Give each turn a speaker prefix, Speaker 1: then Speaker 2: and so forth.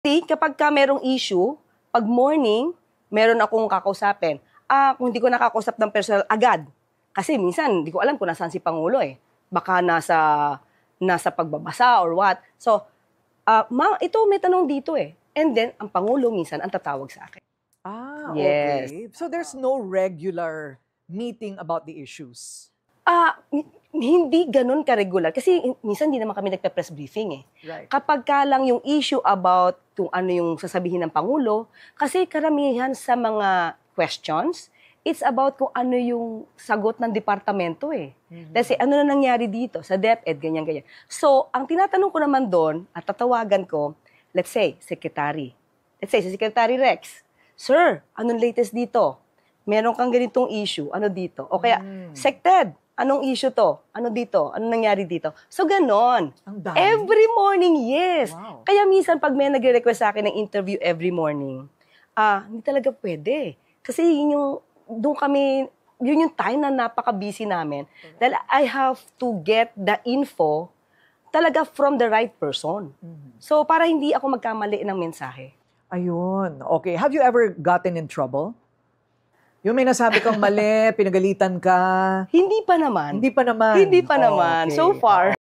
Speaker 1: Kapag merong issue, pag morning, meron akong kakausapin. Kung hindi ko nakakausap ng personal agad, kasi minsan, hindi ko alam kung nasaan si Pangulo eh. Baka nasa pagbabasa or what. So, ito may tanong dito eh. And then, ang Pangulo minsan ang tatawag sa akin.
Speaker 2: Okay.
Speaker 1: Yes.
Speaker 2: So there's no regular meeting about the issues?
Speaker 1: Hindi ganun ka-regular. Kasi minsan hindi naman kami nagpe-press briefing eh.
Speaker 2: Right.
Speaker 1: Kapag ka lang yung issue about kung ano yung sasabihin ng Pangulo, kasi karamihan sa mga questions, it's about kung ano yung sagot ng departamento eh. Kasi ano na nangyari dito sa DepEd, ganyan-ganyan. So, ang tinatanong ko naman doon, at tatawagan ko, let's say, Secretary. Let's say, si Secretary Rex, Sir, anong latest dito? Meron kang ganitong issue, ano dito? O kaya, Sected, anong issue to? Ano dito? Ano nangyari dito? So, ganon.
Speaker 2: Ang dami.
Speaker 1: Every morning, yes.
Speaker 2: Wow.
Speaker 1: Kaya minsan, pag may nagre-request sa akin ng interview every morning, hindi talaga pwede. Kasi yun yung time na napaka-busy namin. Dahil I have to get the info talaga from the right person. So, para hindi ako magkamali ng mensahe.
Speaker 2: Ayun. Okay. Have you ever gotten in trouble? Yung may nasabi kang mali, pinagalitan ka?
Speaker 1: Hindi pa naman.
Speaker 2: Hindi pa naman.
Speaker 1: Hindi pa naman.
Speaker 2: Okay.
Speaker 1: So far.